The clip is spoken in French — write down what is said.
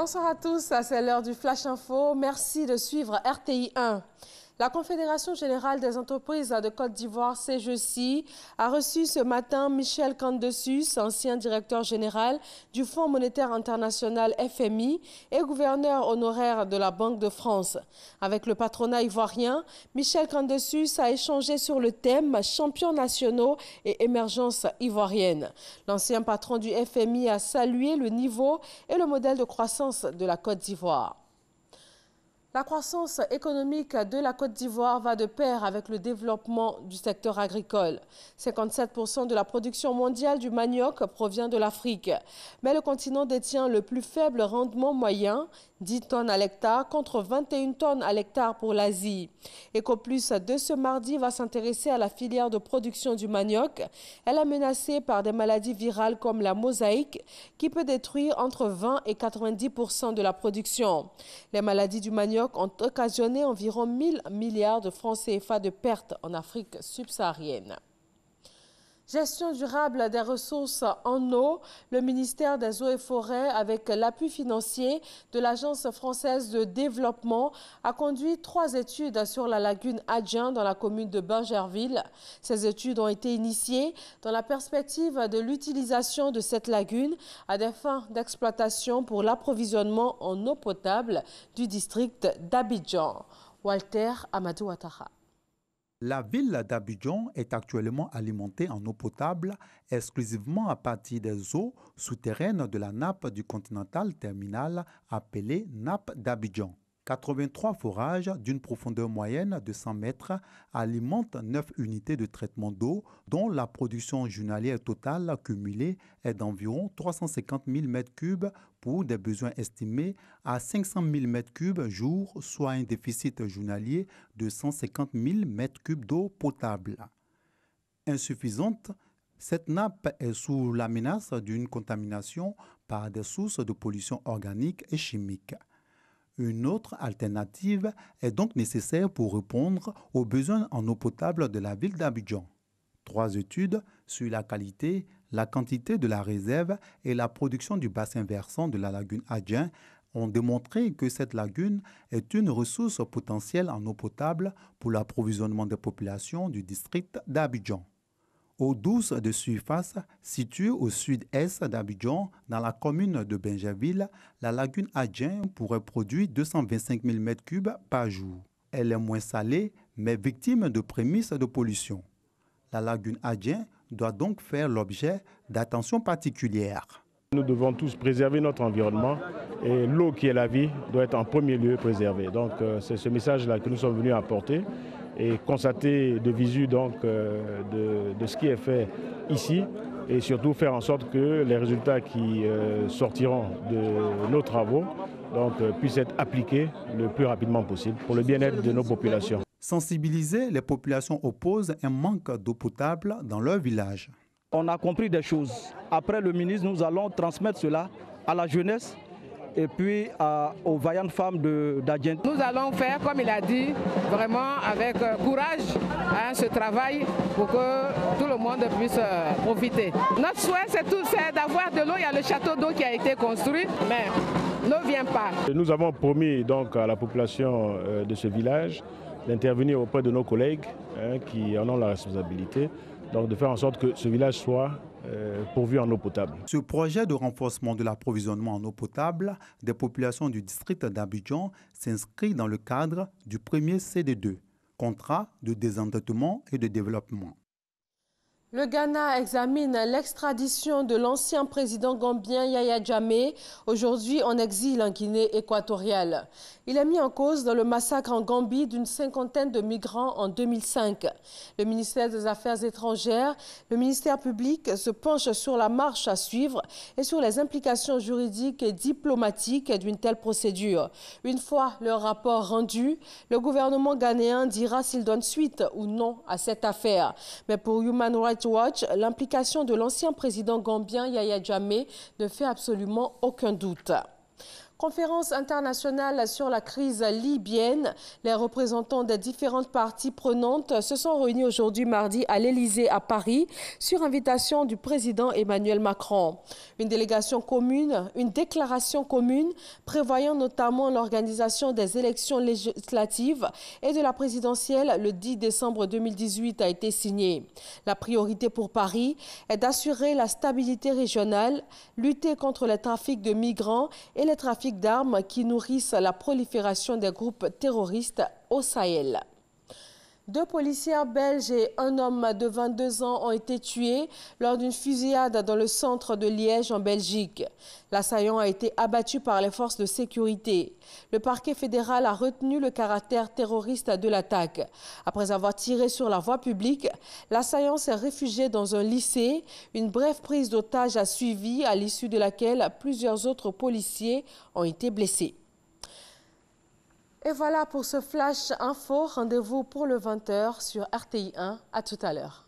Bonsoir à tous, c'est l'heure du Flash Info. Merci de suivre RTI 1. La Confédération générale des entreprises de Côte d'Ivoire, CGECI, a reçu ce matin Michel Kandessus, ancien directeur général du Fonds monétaire international FMI et gouverneur honoraire de la Banque de France. Avec le patronat ivoirien, Michel Kandessus a échangé sur le thème « Champions nationaux et émergence ivoirienne ». L'ancien patron du FMI a salué le niveau et le modèle de croissance de la Côte d'Ivoire. La croissance économique de la Côte d'Ivoire va de pair avec le développement du secteur agricole. 57% de la production mondiale du manioc provient de l'Afrique. Mais le continent détient le plus faible rendement moyen, 10 tonnes à l'hectare contre 21 tonnes à l'hectare pour l'Asie. Ecoplus de ce mardi va s'intéresser à la filière de production du manioc. Elle est menacée par des maladies virales comme la mosaïque qui peut détruire entre 20 et 90% de la production. Les maladies du manioc ont occasionné environ 1000 milliards de francs CFA de pertes en Afrique subsaharienne. Gestion durable des ressources en eau, le ministère des Eaux et Forêts, avec l'appui financier de l'Agence française de développement, a conduit 3 études sur la lagune Adjin dans la commune de Bingerville. Ces études ont été initiées dans la perspective de l'utilisation de cette lagune à des fins d'exploitation pour l'approvisionnement en eau potable du district d'Abidjan. Walter Amadou Ouattara. La ville d'Abidjan est actuellement alimentée en eau potable exclusivement à partir des eaux souterraines de la nappe du Continental Terminal appelée nappe d'Abidjan. 83 forages d'une profondeur moyenne de 100 mètres alimentent 9 unités de traitement d'eau dont la production journalière totale cumulée est d'environ 350 000 m3 pour des besoins estimés à 500 000 m3 jour, soit un déficit journalier de 150 000 m3 d'eau potable. Insuffisante, cette nappe est sous la menace d'une contamination par des sources de pollution organique et chimique. Une autre alternative est donc nécessaire pour répondre aux besoins en eau potable de la ville d'Abidjan. 3 études sur la qualité, la quantité de la réserve et la production du bassin versant de la lagune Adjin ont démontré que cette lagune est une ressource potentielle en eau potable pour l'approvisionnement des populations du district d'Abidjan. Eau douce de surface, située au sud-est d'Abidjan, dans la commune de Bingerville, la lagune Adjin pourrait produire 225 000 m3 par jour. Elle est moins salée, mais victime de prémices de pollution. La lagune Adjin doit donc faire l'objet d'attention particulière. Nous devons tous préserver notre environnement et l'eau qui est la vie doit être en premier lieu préservée. Donc c'est ce message-là que nous sommes venus apporter et constater de visu donc, de ce qui est fait ici et surtout faire en sorte que les résultats qui sortiront de nos travaux donc, puissent être appliqués le plus rapidement possible pour le bien-être de nos populations. Sensibiliser les populations oppose un manque d'eau potable dans leur village. On a compris des choses. Après le ministre, nous allons transmettre cela à la jeunesse et puis aux vaillantes femmes d'Adjin. Nous allons faire, comme il a dit, vraiment avec courage ce travail pour que tout le monde puisse profiter. Notre souhait, c'est d'avoir de l'eau. Il y a le château d'eau qui a été construit, mais l'eau ne vient pas. Nous avons promis donc à la population de ce village d'intervenir auprès de nos collègues qui en ont la responsabilité, donc de faire en sorte que ce village soit pourvu en eau potable. Ce projet de renforcement de l'approvisionnement en eau potable des populations du district d'Abidjan s'inscrit dans le cadre du premier CD2, contrat de désendettement et de développement. Le Ghana examine l'extradition de l'ancien président gambien Yaya Jammeh, aujourd'hui en exil en Guinée équatoriale. Il est mis en cause dans le massacre en Gambie d'une 50aine de migrants en 2005. Le ministère des Affaires étrangères, le ministère public se penche sur la marche à suivre et sur les implications juridiques et diplomatiques d'une telle procédure. Une fois le rapport rendu, le gouvernement ghanéen dira s'il donne suite ou non à cette affaire. Mais pour Human Rights Watch, l'implication de l'ancien président gambien Yaya Jammeh ne fait absolument aucun doute. Conférence internationale sur la crise libyenne. Les représentants des différentes parties prenantes se sont réunis aujourd'hui mardi à l'Élysée à Paris sur invitation du président Emmanuel Macron. Une déclaration commune prévoyant notamment l'organisation des élections législatives et de la présidentielle le 10 décembre 2018 a été signée. La priorité pour Paris est d'assurer la stabilité régionale, lutter contre les trafics de migrants et les trafics d'armes qui nourrissent la prolifération des groupes terroristes au Sahel. 2 policières belges et un homme de 22 ans ont été tués lors d'une fusillade dans le centre de Liège en Belgique. L'assaillant a été abattu par les forces de sécurité. Le parquet fédéral a retenu le caractère terroriste de l'attaque. Après avoir tiré sur la voie publique, l'assaillant s'est réfugié dans un lycée. Une brève prise d'otage a suivi, à l'issue de laquelle plusieurs autres policiers ont été blessés. Et voilà pour ce Flash Info. Rendez-vous pour le 20h sur RTI 1. À tout à l'heure.